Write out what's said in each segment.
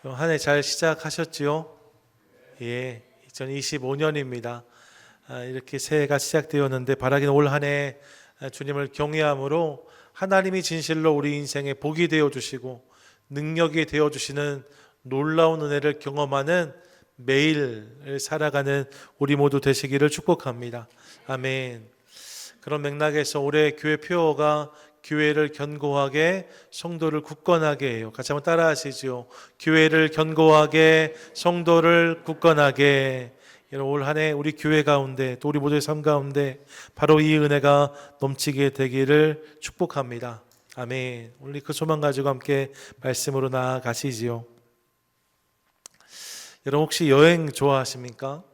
한 해 잘 시작하셨지요? 예, 2025년입니다. 이렇게 새해가 시작되었는데 바라기는 올 한 해 주님을 경외함으로 하나님이 진실로 우리 인생에 복이 되어 주시고 능력이 되어 주시는 놀라운 은혜를 경험하는 매일 살아가는 우리 모두 되시기를 축복합니다. 아멘. 그런 맥락에서 올해 교회 표어가 교회를 견고하게, 성도를 굳건하게 해요. 같이 한번 따라 하시죠. 교회를 견고하게, 성도를 굳건하게. 올 한 해 우리 교회 가운데, 또 우리 모두의 삶 가운데 바로 이 은혜가 넘치게 되기를 축복합니다. 아멘. 우리 그 소망 가지고 함께 말씀으로 나아가시지요. 여러분 혹시 여행 좋아하십니까?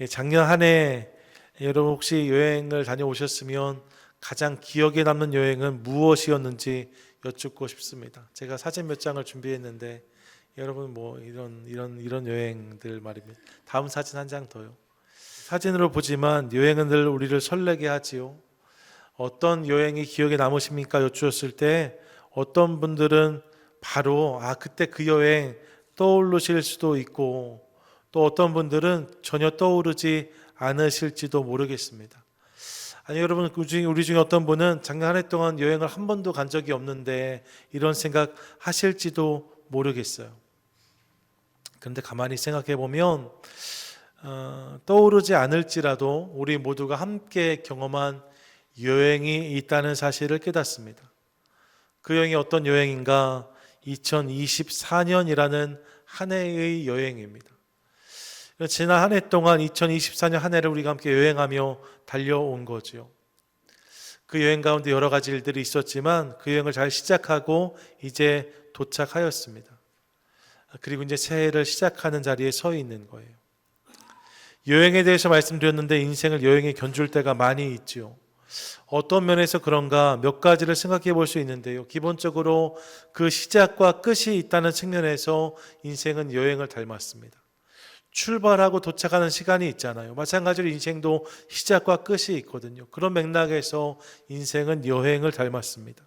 작년 한 해 여러분 혹시 여행을 다녀오셨으면 가장 기억에 남는 여행은 무엇이었는지 여쭙고 싶습니다. 제가 사진 몇 장을 준비했는데 여러분 뭐 이런 여행들 말입니다. 다음 사진 한 장 더요. 사진으로 보지만 여행은 늘 우리를 설레게 하지요. 어떤 여행이 기억에 남으십니까? 여쭈었을 때 어떤 분들은 바로 그때 그 여행 떠오르실 수도 있고 또 어떤 분들은 전혀 떠오르지 않으실지도 모르겠습니다. 아니 여러분 우리 중에 어떤 분은 작년 한 해 동안 여행을 한 번도 간 적이 없는데 이런 생각 하실지도 모르겠어요. 그런데 가만히 생각해 보면 떠오르지 않을지라도 우리 모두가 함께 경험한 여행이 있다는 사실을 깨닫습니다. 그 여행이 어떤 여행인가? 2024년이라는 한 해의 여행입니다. 지난 한 해 동안 2024년 한 해를 우리가 함께 여행하며 달려온 거죠. 그 여행 가운데 여러 가지 일들이 있었지만 그 여행을 잘 시작하고 이제 도착하였습니다. 그리고 이제 새해를 시작하는 자리에 서 있는 거예요. 여행에 대해서 말씀드렸는데 인생을 여행에 견줄 때가 많이 있죠. 어떤 면에서 그런가 몇 가지를 생각해 볼 수 있는데요. 기본적으로 그 시작과 끝이 있다는 측면에서 인생은 여행을 닮았습니다. 출발하고 도착하는 시간이 있잖아요. 마찬가지로 인생도 시작과 끝이 있거든요. 그런 맥락에서 인생은 여행을 닮았습니다.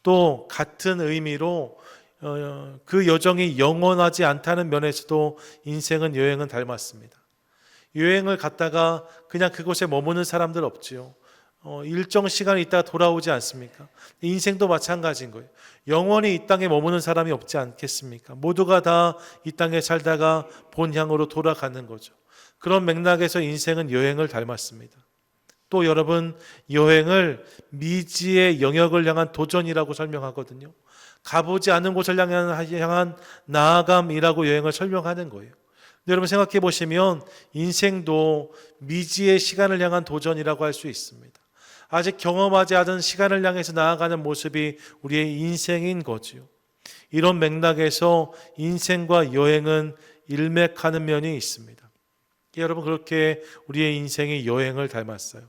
또 같은 의미로 그 여정이 영원하지 않다는 면에서도 인생은 여행은 닮았습니다. 여행을 갔다가 그냥 그곳에 머무는 사람들 없지요. 일정 시간 있다가 돌아오지 않습니까? 인생도 마찬가지인 거예요. 영원히 이 땅에 머무는 사람이 없지 않겠습니까? 모두가 다 이 땅에 살다가 본향으로 돌아가는 거죠. 그런 맥락에서 인생은 여행을 닮았습니다. 또 여러분 여행을 미지의 영역을 향한 도전이라고 설명하거든요. 가보지 않은 곳을 향한 나아감이라고 여행을 설명하는 거예요. 여러분 생각해 보시면 인생도 미지의 시간을 향한 도전이라고 할 수 있습니다. 아직 경험하지 않은 시간을 향해서 나아가는 모습이 우리의 인생인 거지요. 이런 맥락에서 인생과 여행은 일맥하는 면이 있습니다. 여러분 그렇게 우리의 인생이 여행을 닮았어요.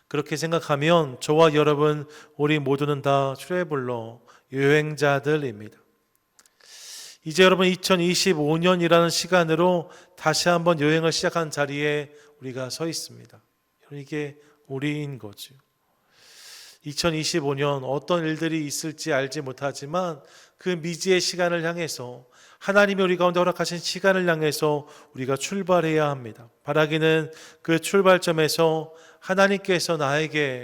그렇게 생각하면 저와 여러분 우리 모두는 다 트래블러 여행자들입니다. 이제 여러분 2025년이라는 시간으로 다시 한번 여행을 시작한 자리에 우리가 서 있습니다. 이게 우리인 거죠. 2025년 어떤 일들이 있을지 알지 못하지만 그 미지의 시간을 향해서 하나님이 우리 가운데 허락하신 시간을 향해서 우리가 출발해야 합니다. 바라기는 그 출발점에서 하나님께서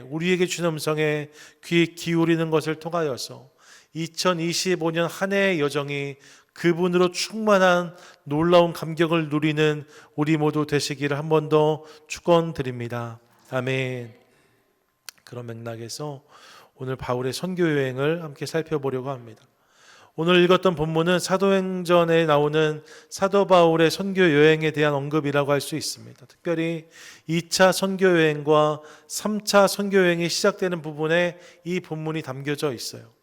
우리에게 주신 음성에 귀 기울이는 것을 통하여서 2025년 한 해의 여정이 그분으로 충만한 놀라운 감격을 누리는 우리 모두 되시기를 한 번 더 축원드립니다. 아멘. 그런 맥락에서 오늘 바울의 선교 여행을 함께 살펴보려고 합니다. 오늘 읽었던 본문은 사도행전에 나오는 사도 바울의 선교 여행에 대한 언급이라고 할 수 있습니다. 특별히 2차 선교 여행과 3차 선교 여행이 시작되는 부분에 이 본문이 담겨져 있어요.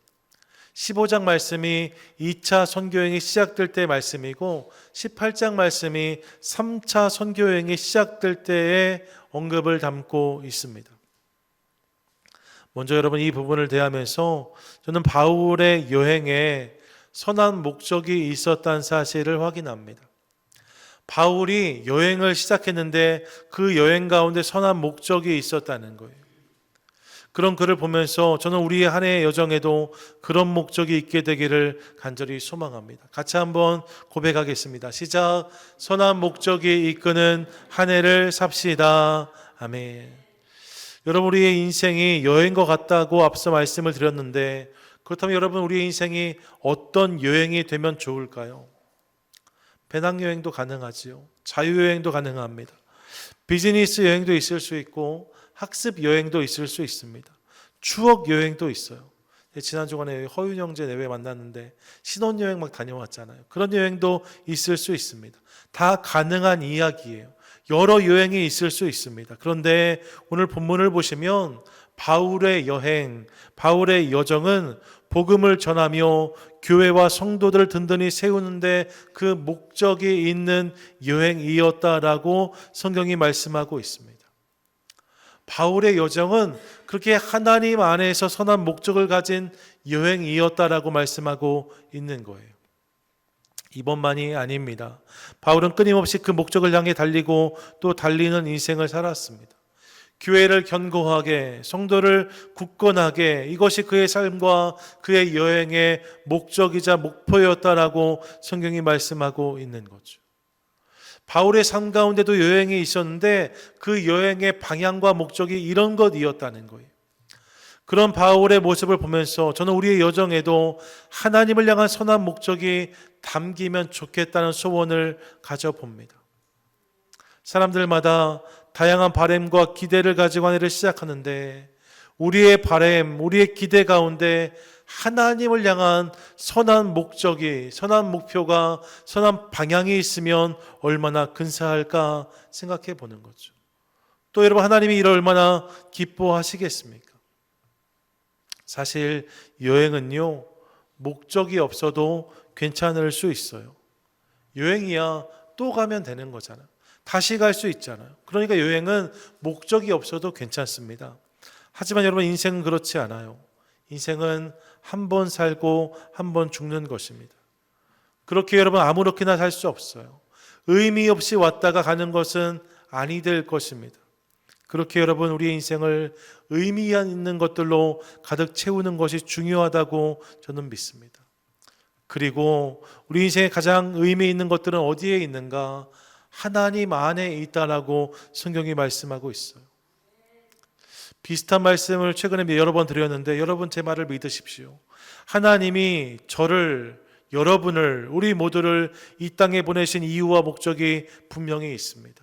15장 말씀이 2차 선교여행이 시작될 때의 말씀이고 18장 말씀이 3차 선교여행이 시작될 때의 언급을 담고 있습니다. 먼저 여러분 이 부분을 대하면서 저는 바울의 여행에 선한 목적이 있었다는 사실을 확인합니다. 바울이 여행을 시작했는데 그 여행 가운데 선한 목적이 있었다는 거예요. 그런 글을 보면서 저는 우리의 한 해의 여정에도 그런 목적이 있게 되기를 간절히 소망합니다. 같이 한번 고백하겠습니다. 시작. 선한 목적이 이끄는 한 해를 삽시다. 아멘. 여러분, 우리의 인생이 여행과 같다고 앞서 말씀을 드렸는데, 그렇다면 여러분, 우리의 인생이 어떤 여행이 되면 좋을까요? 배낭여행도 가능하지요. 자유여행도 가능합니다. 비즈니스 여행도 있을 수 있고 학습 여행도 있을 수 있습니다. 추억 여행도 있어요. 지난 주간에 허윤 형제 내외 만났는데 신혼여행 막 다녀왔잖아요. 그런 여행도 있을 수 있습니다. 다 가능한 이야기예요. 여러 여행이 있을 수 있습니다. 그런데 오늘 본문을 보시면 바울의 여행, 바울의 여정은 복음을 전하며 교회와 성도들을 든든히 세우는데 그 목적이 있는 여행이었다라고 성경이 말씀하고 있습니다. 바울의 여정은 그렇게 하나님 안에서 선한 목적을 가진 여행이었다라고 말씀하고 있는 거예요. 이번만이 아닙니다. 바울은 끊임없이 그 목적을 향해 달리고 또 달리는 인생을 살았습니다. 교회를 견고하게, 성도를 굳건하게, 이것이 그의 삶과 그의 여행의 목적이자 목표였다라고 성경이 말씀하고 있는 거죠. 바울의 삶 가운데도 여행이 있었는데 그 여행의 방향과 목적이 이런 것이었다는 거예요. 그런 바울의 모습을 보면서 저는 우리의 여정에도 하나님을 향한 선한 목적이 담기면 좋겠다는 소원을 가져봅니다. 사람들마다 다양한 바램과 기대를 가지고 한 해를 시작하는데 우리의 바램, 우리의 기대 가운데 하나님을 향한 선한 목적이, 선한 목표가, 선한 방향이 있으면 얼마나 근사할까 생각해 보는 거죠. 또 여러분, 하나님이 이를 얼마나 기뻐하시겠습니까? 사실 여행은요, 목적이 없어도 괜찮을 수 있어요. 여행이야 또 가면 되는 거잖아요. 다시 갈 수 있잖아요. 그러니까 여행은 목적이 없어도 괜찮습니다. 하지만 여러분, 인생은 그렇지 않아요. 인생은 한 번 살고 한 번 죽는 것입니다. 그렇게 여러분 아무렇게나 살 수 없어요. 의미 없이 왔다가 가는 것은 아니 될 것입니다. 그렇게 여러분, 우리의 인생을 의미 있는 것들로 가득 채우는 것이 중요하다고 저는 믿습니다. 그리고 우리 인생의 가장 의미 있는 것들은 어디에 있는가? 하나님 안에 있다라고 성경이 말씀하고 있어요. 비슷한 말씀을 최근에 여러 번 드렸는데 여러분, 제 말을 믿으십시오. 하나님이 저를, 여러분을, 우리 모두를 이 땅에 보내신 이유와 목적이 분명히 있습니다.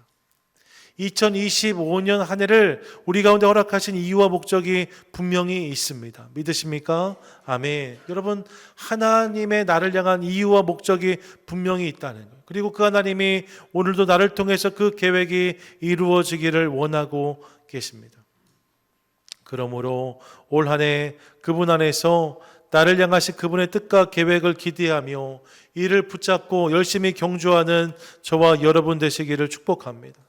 2025년 한 해를 우리 가운데 허락하신 이유와 목적이 분명히 있습니다. 믿으십니까? 아멘. 여러분, 하나님의 나를 향한 이유와 목적이 분명히 있다는 거예요. 그리고 그 하나님이 오늘도 나를 통해서 그 계획이 이루어지기를 원하고 계십니다. 그러므로 올 한 해 그분 안에서 나를 향하신 그분의 뜻과 계획을 기대하며 이를 붙잡고 열심히 경주하는 저와 여러분 되시기를 축복합니다.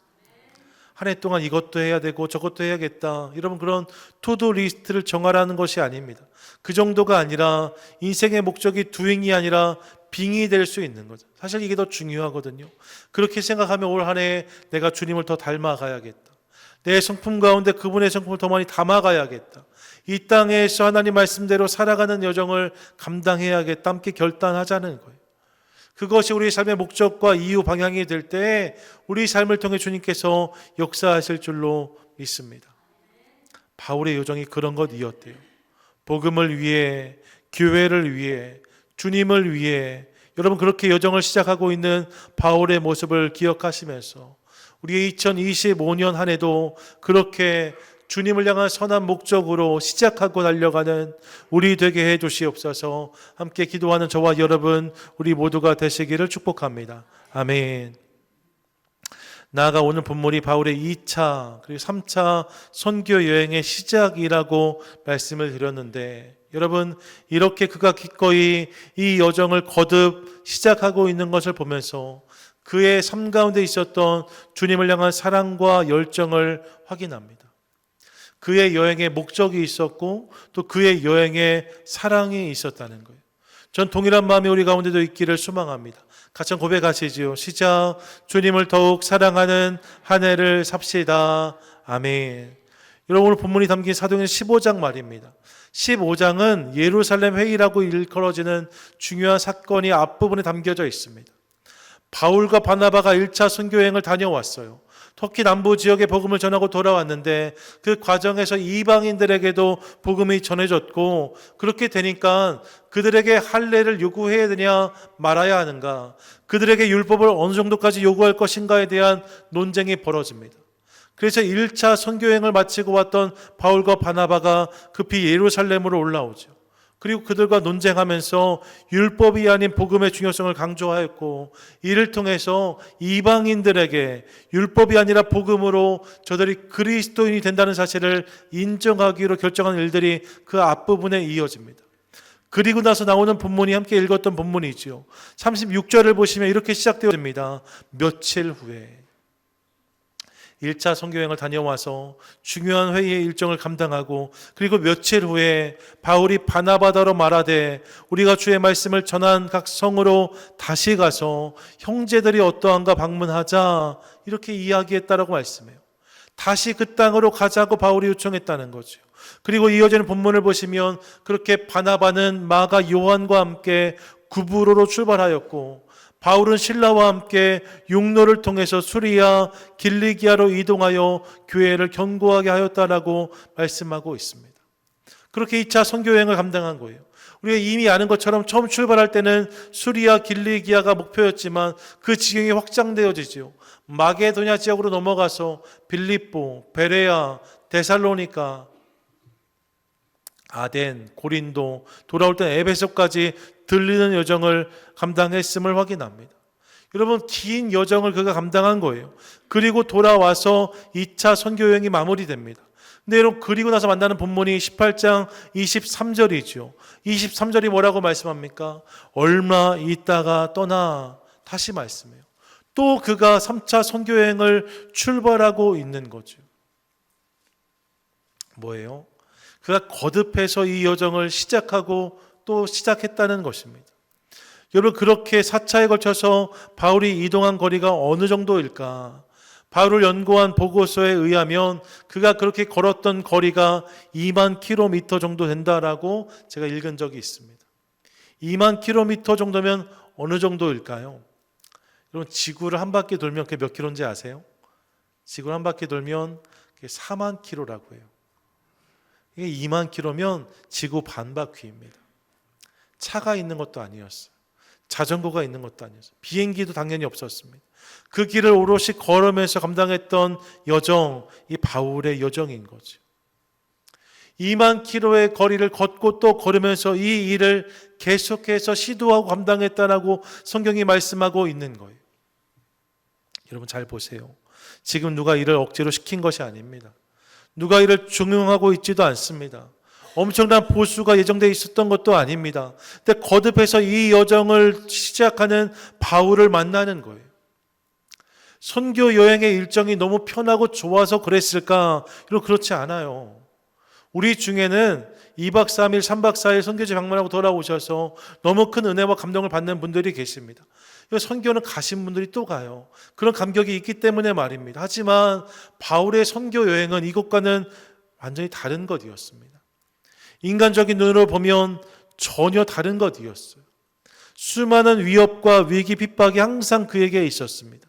한 해 동안 이것도 해야 되고 저것도 해야겠다, 여러분, 그런 투두 리스트를 정하라는 것이 아닙니다. 그 정도가 아니라 인생의 목적이 doing이 아니라 being이 될 수 있는 거죠. 사실 이게 더 중요하거든요. 그렇게 생각하면 올 한 해 내가 주님을 더 닮아가야겠다, 내 성품 가운데 그분의 성품을 더 많이 담아가야겠다, 이 땅에서 하나님 말씀대로 살아가는 여정을 감당해야겠다, 함께 결단하자는 거예요. 그것이 우리 삶의 목적과 이유 방향이 될 때 우리 삶을 통해 주님께서 역사하실 줄로 믿습니다. 바울의 여정이 그런 것이었대요. 복음을 위해, 교회를 위해, 주님을 위해, 여러분, 그렇게 여정을 시작하고 있는 바울의 모습을 기억하시면서 우리의 2025년 한 해도 그렇게 주님을 향한 선한 목적으로 시작하고 달려가는 우리 되게 해 주시옵소서. 함께 기도하는 저와 여러분, 우리 모두가 되시기를 축복합니다. 아멘. 나아가 오늘 본문이 바울의 2차 그리고 3차 선교 여행의 시작이라고 말씀을 드렸는데, 여러분, 이렇게 그가 기꺼이 이 여정을 거듭 시작하고 있는 것을 보면서 그의 삶 가운데 있었던 주님을 향한 사랑과 열정을 확인합니다. 그의 여행에 목적이 있었고 또 그의 여행에 사랑이 있었다는 거예요. 전 동일한 마음이 우리 가운데도 있기를 소망합니다. 같이 고백하시지요. 시작. 주님을 더욱 사랑하는 한 해를 삽시다. 아멘. 여러분, 오늘 본문이 담긴 사도행전 15장 말입니다. 15장은 예루살렘 회의라고 일컬어지는 중요한 사건이 앞부분에 담겨져 있습니다. 바울과 바나바가 1차 선교여행을 다녀왔어요. 터키 남부 지역에 복음을 전하고 돌아왔는데 그 과정에서 이방인들에게도 복음이 전해졌고, 그렇게 되니까 그들에게 할례를 요구해야 되냐 말아야 하는가, 그들에게 율법을 어느 정도까지 요구할 것인가에 대한 논쟁이 벌어집니다. 그래서 1차 선교여행을 마치고 왔던 바울과 바나바가 급히 예루살렘으로 올라오죠. 그리고 그들과 논쟁하면서 율법이 아닌 복음의 중요성을 강조하였고, 이를 통해서 이방인들에게 율법이 아니라 복음으로 저들이 그리스도인이 된다는 사실을 인정하기로 결정한 일들이 그 앞부분에 이어집니다. 그리고 나서 나오는 본문이 함께 읽었던 본문이죠. 36절을 보시면 이렇게 시작되어집니다. 며칠 후에 1차 선교여행을 다녀와서 중요한 회의의 일정을 감당하고, 그리고 며칠 후에 바울이 바나바더러 말하되 우리가 주의 말씀을 전한 각 성으로 다시 가서 형제들이 어떠한가 방문하자, 이렇게 이야기했다라고 말씀해요. 다시 그 땅으로 가자고 바울이 요청했다는 거죠. 그리고 이어지는 본문을 보시면 그렇게 바나바는 마가 요한과 함께 구브로로 출발하였고, 바울은 신라와 함께 육로를 통해서 수리아 길리기아로 이동하여 교회를 견고하게 하였다라고 말씀하고 있습니다. 그렇게 2차 선교여행을 감당한 거예요. 우리가 이미 아는 것처럼 처음 출발할 때는 수리아 길리기아가 목표였지만 그 지경이 확장되어지죠. 마게도냐 지역으로 넘어가서 빌립보, 베레아, 데살로니가, 아덴, 고린도, 돌아올 때 에베소까지 들리는 여정을 감당했음을 확인합니다. 여러분, 긴 여정을 그가 감당한 거예요. 그리고 돌아와서 2차 선교여행이 마무리됩니다. 근데 여러분, 그리고 나서 만나는 본문이 18장 23절이죠. 23절이 뭐라고 말씀합니까? 얼마 있다가 떠나, 다시 말씀해요. 또 그가 3차 선교여행을 출발하고 있는 거죠. 뭐예요? 그가 거듭해서 이 여정을 시작하고 또 시작했다는 것입니다. 여러분, 그렇게 4차에 걸쳐서 바울이 이동한 거리가 어느 정도일까? 바울을 연구한 보고서에 의하면 그가 그렇게 걸었던 거리가 2만 킬로미터 정도 된다라고 제가 읽은 적이 있습니다. 2만 킬로미터 정도면 어느 정도일까요? 여러분, 지구를 한 바퀴 돌면 그게 몇 킬로인지 아세요? 지구를 한 바퀴 돌면 그게 4만 킬로라고 해요. 이게 2만 킬로면 지구 반 바퀴입니다. 차가 있는 것도 아니었어요. 자전거가 있는 것도 아니었어요. 비행기도 당연히 없었습니다. 그 길을 오롯이 걸으면서 감당했던 여정, 이 바울의 여정인 거죠. 2만 킬로의 거리를 걷고 또 걸으면서 이 일을 계속해서 시도하고 감당했다라고 성경이 말씀하고 있는 거예요. 여러분, 잘 보세요. 지금 누가 이를 억지로 시킨 것이 아닙니다. 누가 이를 중용하고 있지도 않습니다. 엄청난 보수가 예정되어 있었던 것도 아닙니다. 근데 거듭해서 이 여정을 시작하는 바울을 만나는 거예요. 선교 여행의 일정이 너무 편하고 좋아서 그랬을까? 그렇지 않아요. 우리 중에는 2박 3일, 3박 4일 선교지 방문하고 돌아오셔서 너무 큰 은혜와 감동을 받는 분들이 계십니다. 선교는 가신 분들이 또 가요. 그런 감격이 있기 때문에 말입니다. 하지만 바울의 선교 여행은 이것과는 완전히 다른 것이었습니다. 인간적인 눈으로 보면 전혀 다른 것이었어요. 수많은 위협과 위기, 핍박이 항상 그에게 있었습니다.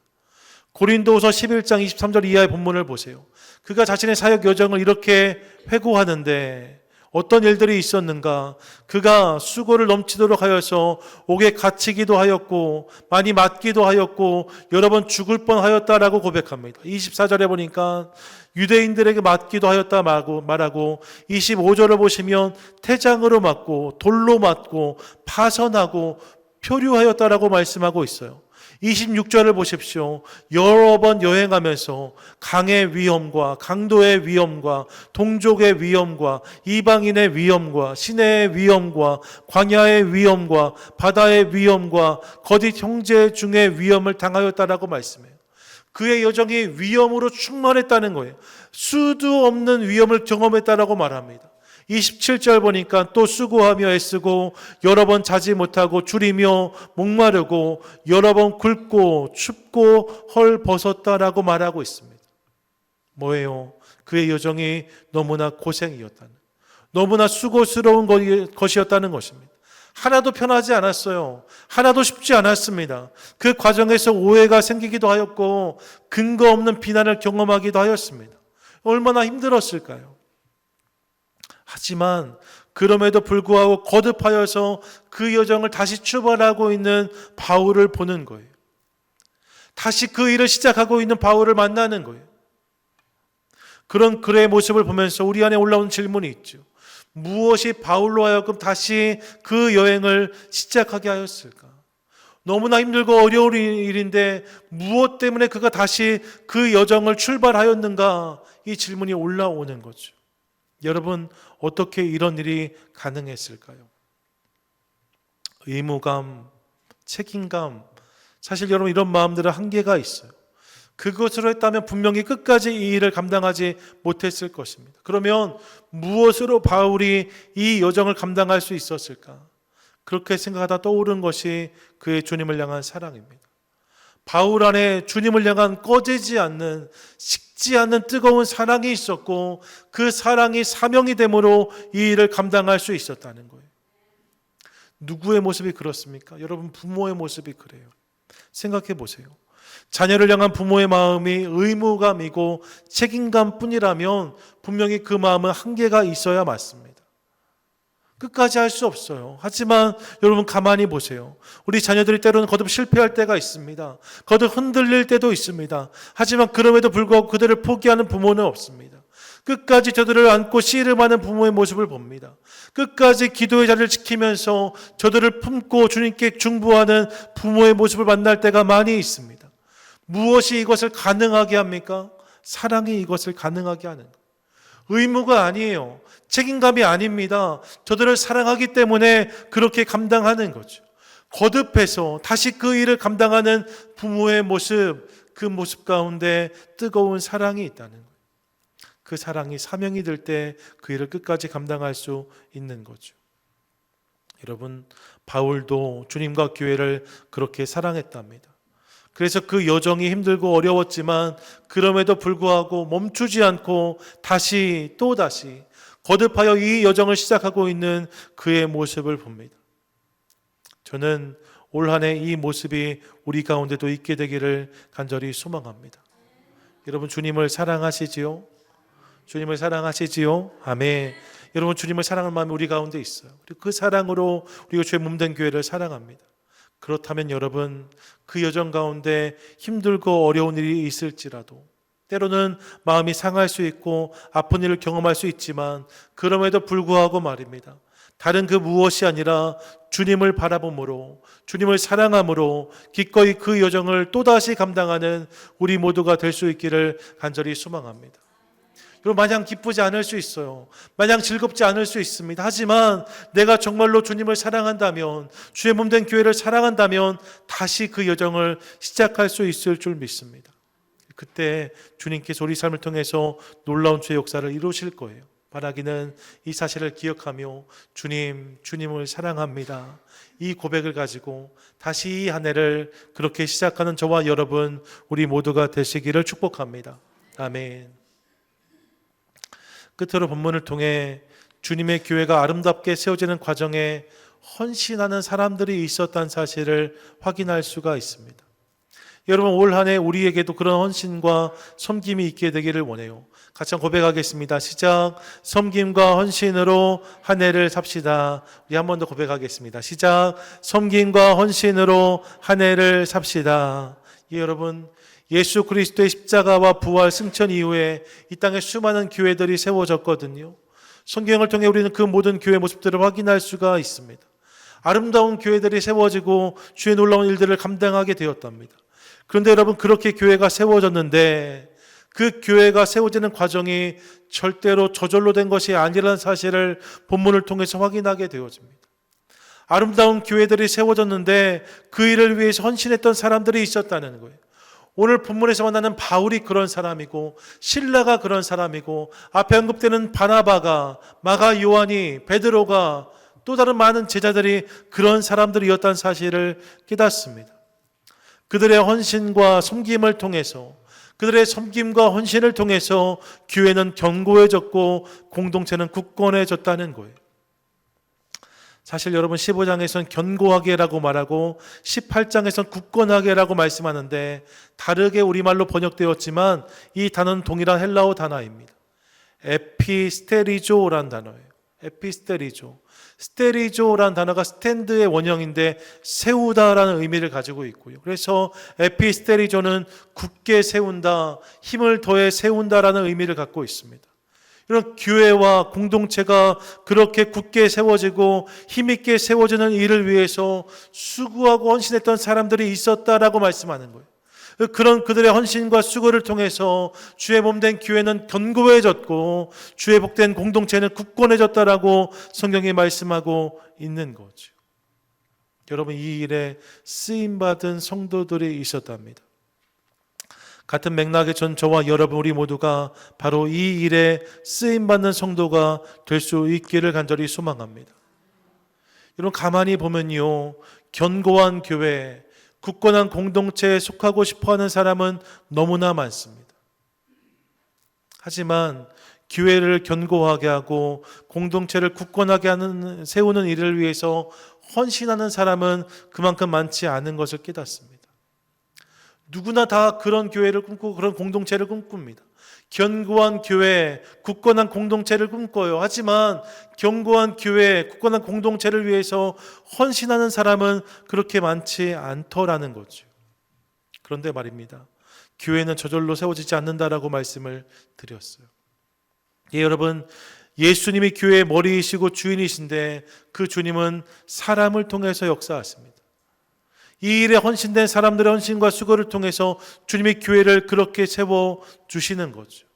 고린도후서 11장 23절 이하의 본문을 보세요. 그가 자신의 사역 여정을 이렇게 회고하는데 어떤 일들이 있었는가? 그가 수고를 넘치도록 하여서 옥에 갇히기도 하였고 많이 맞기도 하였고 여러 번 죽을 뻔하였다라고 고백합니다. 24절에 보니까 유대인들에게 맞기도 하였다 말하고 25절을 보시면 태장으로 맞고 돌로 맞고 파선하고 표류하였다라고 말씀하고 있어요. 26절을 보십시오. 여러 번 여행하면서 강의 위험과 강도의 위험과 동족의 위험과 이방인의 위험과 시내의 위험과 광야의 위험과 바다의 위험과 거짓 형제 중의 위험을 당하였다라고 말씀해요. 그의 여정이 위험으로 충만했다는 거예요. 수도 없는 위험을 경험했다라고 말합니다. 27절 보니까 또 수고하며 애쓰고 여러 번 자지 못하고 줄이며 목마르고 여러 번 굶고 춥고 헐벗었다라고 말하고 있습니다. 뭐예요? 그의 여정이 너무나 고생이었다는, 너무나 수고스러운 것이었다는 것입니다. 하나도 편하지 않았어요. 하나도 쉽지 않았습니다. 그 과정에서 오해가 생기기도 하였고 근거 없는 비난을 경험하기도 하였습니다. 얼마나 힘들었을까요? 하지만 그럼에도 불구하고 거듭하여서 그 여정을 다시 출발하고 있는 바울을 보는 거예요. 다시 그 일을 시작하고 있는 바울을 만나는 거예요. 그런 그의 모습을 보면서 우리 안에 올라온 질문이 있죠. 무엇이 바울로 하여금 다시 그 여행을 시작하게 하였을까? 너무나 힘들고 어려운 일인데 무엇 때문에 그가 다시 그 여정을 출발하였는가? 이 질문이 올라오는 거죠. 여러분, 어떻게 이런 일이 가능했을까요? 의무감, 책임감, 사실 여러분 이런 마음들은 한계가 있어요. 그것으로 했다면 분명히 끝까지 이 일을 감당하지 못했을 것입니다. 그러면 무엇으로 바울이 이 여정을 감당할 수 있었을까? 그렇게 생각하다 떠오른 것이 그의 주님을 향한 사랑입니다. 바울 안에 주님을 향한 꺼지지 않는, 식지 않는 뜨거운 사랑이 있었고 그 사랑이 사명이 되므로 이 일을 감당할 수 있었다는 거예요. 누구의 모습이 그렇습니까? 여러분, 부모의 모습이 그래요. 생각해 보세요. 자녀를 향한 부모의 마음이 의무감이고 책임감 뿐이라면 분명히 그 마음은 한계가 있어야 맞습니다. 끝까지 할 수 없어요. 하지만 여러분 가만히 보세요. 우리 자녀들이 때로는 거듭 실패할 때가 있습니다. 거듭 흔들릴 때도 있습니다. 하지만 그럼에도 불구하고 그들을 포기하는 부모는 없습니다. 끝까지 저들을 안고 씨름하는 부모의 모습을 봅니다. 끝까지 기도의 자리를 지키면서 저들을 품고 주님께 중보하는 부모의 모습을 만날 때가 많이 있습니다. 무엇이 이것을 가능하게 합니까? 사랑이 이것을 가능하게 하는 것. 의무가 아니에요. 책임감이 아닙니다. 저들을 사랑하기 때문에 그렇게 감당하는 거죠. 거듭해서 다시 그 일을 감당하는 부모의 모습, 그 모습 가운데 뜨거운 사랑이 있다는 거예요. 그 사랑이 사명이 될 때 그 일을 끝까지 감당할 수 있는 거죠. 여러분, 바울도 주님과 교회를 그렇게 사랑했답니다. 그래서 그 여정이 힘들고 어려웠지만 그럼에도 불구하고 멈추지 않고 다시 또 다시 거듭하여 이 여정을 시작하고 있는 그의 모습을 봅니다. 저는 올 한 해 이 모습이 우리 가운데도 있게 되기를 간절히 소망합니다. 여러분, 주님을 사랑하시지요? 주님을 사랑하시지요? 아멘. 여러분, 주님을 사랑하는 마음이 우리 가운데 있어요. 그리고 그 사랑으로 우리가 주의 몸된 교회를 사랑합니다. 그렇다면 여러분, 그 여정 가운데 힘들고 어려운 일이 있을지라도 때로는 마음이 상할 수 있고 아픈 일을 경험할 수 있지만 그럼에도 불구하고 말입니다. 다른 그 무엇이 아니라 주님을 바라봄으로, 주님을 사랑함으로 기꺼이 그 여정을 또다시 감당하는 우리 모두가 될 수 있기를 간절히 소망합니다. 여러분, 마냥 기쁘지 않을 수 있어요. 마냥 즐겁지 않을 수 있습니다. 하지만 내가 정말로 주님을 사랑한다면, 주의 몸된 교회를 사랑한다면 다시 그 여정을 시작할 수 있을 줄 믿습니다. 그때 주님께서 우리 삶을 통해서 놀라운 주의 역사를 이루실 거예요. 바라기는 이 사실을 기억하며 주님을 사랑합니다. 이 고백을 가지고 다시 이 한 해를 그렇게 시작하는 저와 여러분, 우리 모두가 되시기를 축복합니다. 아멘. 끝으로 본문을 통해 주님의 교회가 아름답게 세워지는 과정에 헌신하는 사람들이 있었다는 사실을 확인할 수가 있습니다. 여러분, 올 한 해 우리에게도 그런 헌신과 섬김이 있게 되기를 원해요. 같이 고백하겠습니다. 시작. 섬김과 헌신으로 한 해를 삽시다. 우리 한 번 더 고백하겠습니다. 시작. 섬김과 헌신으로 한 해를 삽시다. 여러분, 예수 그리스도의 십자가와 부활 승천 이후에 이 땅에 수많은 교회들이 세워졌거든요. 성경을 통해 우리는 그 모든 교회 모습들을 확인할 수가 있습니다. 아름다운 교회들이 세워지고 주의 놀라운 일들을 감당하게 되었답니다. 그런데 여러분, 그렇게 교회가 세워졌는데 그 교회가 세워지는 과정이 절대로 저절로 된 것이 아니라는 사실을 본문을 통해서 확인하게 되어집니다. 아름다운 교회들이 세워졌는데 그 일을 위해서 헌신했던 사람들이 있었다는 거예요. 오늘 본문에서 만나는 바울이 그런 사람이고 실라가 그런 사람이고 앞에 언급되는 바나바가, 마가 요한이, 베드로가, 또 다른 많은 제자들이 그런 사람들이었다는 사실을 깨닫습니다. 그들의 헌신과 섬김을 통해서 그들의 섬김과 헌신을 통해서 교회는 견고해졌고 공동체는 굳건해졌다는 거예요. 사실 여러분 15장에서는 견고하게라고 말하고 18장에서는 굳건하게라고 말씀하는데 다르게 우리말로 번역되었지만 이 단어는 동일한 헬라어 단어입니다. 에피스테리조라는 단어예요. 에피스테리조. 스테리조라는 단어가 스탠드의 원형인데 세우다라는 의미를 가지고 있고요. 그래서 에피스테리조는 굳게 세운다, 힘을 더해 세운다라는 의미를 갖고 있습니다. 이런 교회와 공동체가 그렇게 굳게 세워지고 힘있게 세워지는 일을 위해서 수고하고 헌신했던 사람들이 있었다라고 말씀하는 거예요. 그런 그들의 헌신과 수고를 통해서 주의 몸된 교회는 견고해졌고 주의 복된 공동체는 굳건해졌다라고 성경이 말씀하고 있는 거죠. 여러분, 이 일에 쓰임받은 성도들이 있었답니다. 같은 맥락의 저와 여러분 우리 모두가 바로 이 일에 쓰임받는 성도가 될 수 있기를 간절히 소망합니다. 여러분, 가만히 보면요, 견고한 교회, 굳건한 공동체에 속하고 싶어하는 사람은 너무나 많습니다. 하지만 교회를 견고하게 하고 공동체를 굳건하게 세우는 일을 위해서 헌신하는 사람은 그만큼 많지 않은 것을 깨닫습니다. 누구나 다 그런 교회를 꿈꾸고 그런 공동체를 꿈꿉니다. 견고한 교회, 굳건한 공동체를 꿈꿔요. 하지만 견고한 교회, 굳건한 공동체를 위해서 헌신하는 사람은 그렇게 많지 않더라는 거죠. 그런데 말입니다, 교회는 저절로 세워지지 않는다라고 말씀을 드렸어요. 예, 여러분, 예수님이 교회의 머리이시고 주인이신데 그 주님은 사람을 통해서 역사하십니다. 이 일에 헌신된 사람들의 헌신과 수고를 통해서 주님이 교회를 그렇게 세워주시는 거죠.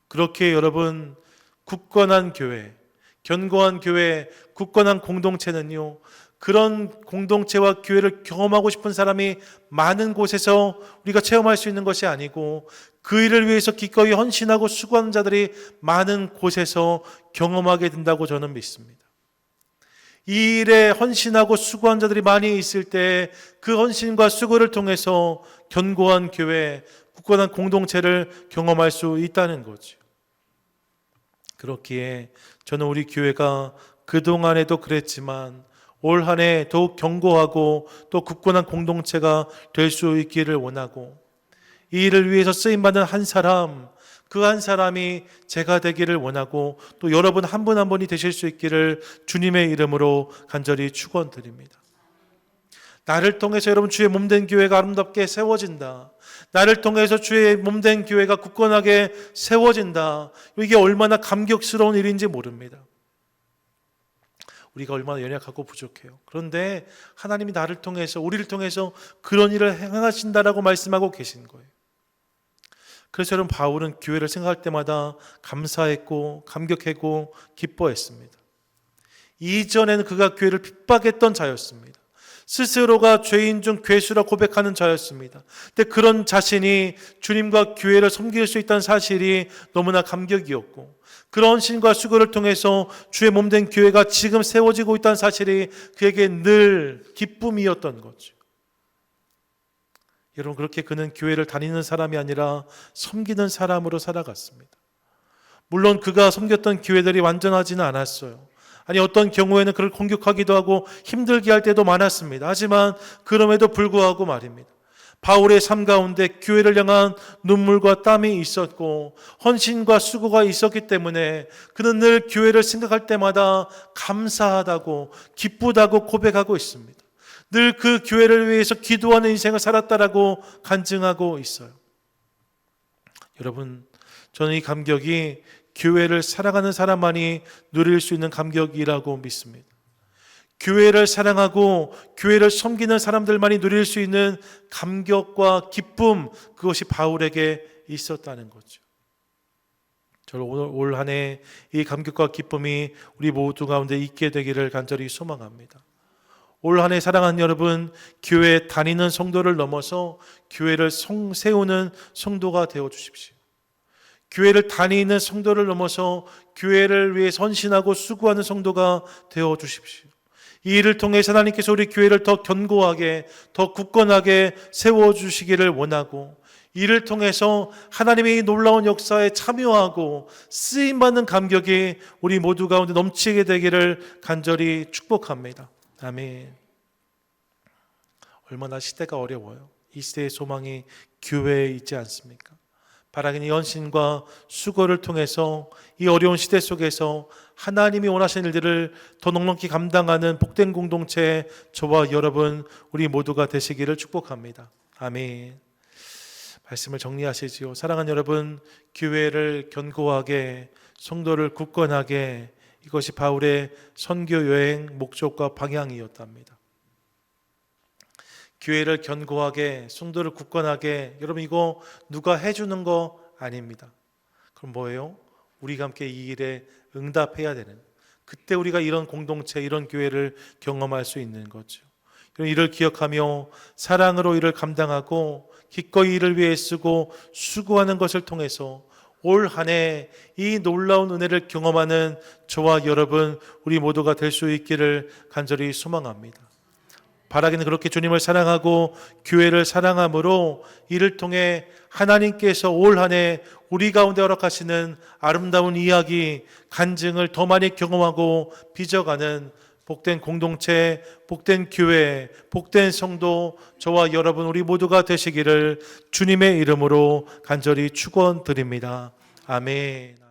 그렇게 여러분, 굳건한 교회, 견고한 교회, 굳건한 공동체는요, 그런 공동체와 교회를 경험하고 싶은 사람이 많은 곳에서 우리가 체험할 수 있는 것이 아니고 그 일을 위해서 기꺼이 헌신하고 수고하는 자들이 많은 곳에서 경험하게 된다고 저는 믿습니다. 이 일에 헌신하고 수고한 자들이 많이 있을 때 그 헌신과 수고를 통해서 견고한 교회, 굳건한 공동체를 경험할 수 있다는 거죠. 그렇기에 저는 우리 교회가 그동안에도 그랬지만 올 한 해 더욱 견고하고 또 굳건한 공동체가 될 수 있기를 원하고 이 일을 위해서 쓰임받는 한 사람, 그 한 사람이 제가 되기를 원하고 또 여러분 한 분 한 분이 되실 수 있기를 주님의 이름으로 간절히 축원드립니다. 나를 통해서 여러분 주의 몸된 교회가 아름답게 세워진다. 나를 통해서 주의 몸된 교회가 굳건하게 세워진다. 이게 얼마나 감격스러운 일인지 모릅니다. 우리가 얼마나 연약하고 부족해요. 그런데 하나님이 나를 통해서, 우리를 통해서 그런 일을 행하신다라고 말씀하고 계신 거예요. 그래서 여러분, 바울은 교회를 생각할 때마다 감사했고 감격했고 기뻐했습니다. 이전에는 그가 교회를 핍박했던 자였습니다. 스스로가 죄인 중 괴수라 고백하는 자였습니다. 근데 그런 자신이 주님과 교회를 섬길 수 있다는 사실이 너무나 감격이었고 그런 신과 수고를 통해서 주의 몸된 교회가 지금 세워지고 있다는 사실이 그에게 늘 기쁨이었던 거죠. 여러분, 그렇게 그는 교회를 다니는 사람이 아니라 섬기는 사람으로 살아갔습니다. 물론 그가 섬겼던 교회들이 완전하지는 않았어요. 아니, 어떤 경우에는 그를 공격하기도 하고 힘들게 할 때도 많았습니다. 하지만 그럼에도 불구하고 말입니다, 바울의 삶 가운데 교회를 향한 눈물과 땀이 있었고 헌신과 수고가 있었기 때문에 그는 늘 교회를 생각할 때마다 감사하다고 기쁘다고 고백하고 있습니다. 늘 그 교회를 위해서 기도하는 인생을 살았다라고 간증하고 있어요. 여러분, 저는 이 감격이 교회를 사랑하는 사람만이 누릴 수 있는 감격이라고 믿습니다. 교회를 사랑하고 교회를 섬기는 사람들만이 누릴 수 있는 감격과 기쁨, 그것이 바울에게 있었다는 거죠. 저는 올 한 해 이 감격과 기쁨이 우리 모두 가운데 있게 되기를 간절히 소망합니다. 올 한 해 사랑하는 여러분, 교회 다니는 성도를 넘어서 교회를 세우는 성도가 되어 주십시오. 교회를 다니는 성도를 넘어서 교회를 위해 헌신하고 수고하는 성도가 되어 주십시오. 이 일을 통해서 하나님께서 우리 교회를 더 견고하게, 더 굳건하게 세워주시기를 원하고 이를 통해서 하나님의 놀라운 역사에 참여하고 쓰임받는 감격이 우리 모두 가운데 넘치게 되기를 간절히 축복합니다. 아멘. 얼마나 시대가 어려워요. 이 시대의 소망이 교회에 있지 않습니까? 바라기는 헌신과 수고를 통해서 이 어려운 시대 속에서 하나님이 원하시는 일들을 더 넉넉히 감당하는 복된 공동체 저와 여러분 우리 모두가 되시기를 축복합니다. 아멘. 말씀을 정리하시지요. 사랑하는 여러분, 교회를 견고하게, 성도를 굳건하게, 이것이 바울의 선교 여행 목적과 방향이었답니다. 교회를 견고하게, 성도를 굳건하게, 여러분 이거 누가 해주는 거 아닙니다. 그럼 뭐예요? 우리가 함께 이 일에 응답해야 되는, 그때 우리가 이런 공동체, 이런 교회를 경험할 수 있는 거죠. 이를 기억하며 사랑으로 이를 감당하고 기꺼이 이를 위해 쓰고 수고하는 것을 통해서 올 한 해 이 놀라운 은혜를 경험하는 저와 여러분 우리 모두가 될 수 있기를 간절히 소망합니다. 바라기는 그렇게 주님을 사랑하고 교회를 사랑함으로 이를 통해 하나님께서 올 한 해 우리 가운데 허락하시는 아름다운 이야기, 간증을 더 많이 경험하고 빚어가는 복된 공동체, 복된 교회, 복된 성도 저와 여러분 우리 모두가 되시기를 주님의 이름으로 간절히 축원드립니다. 아멘.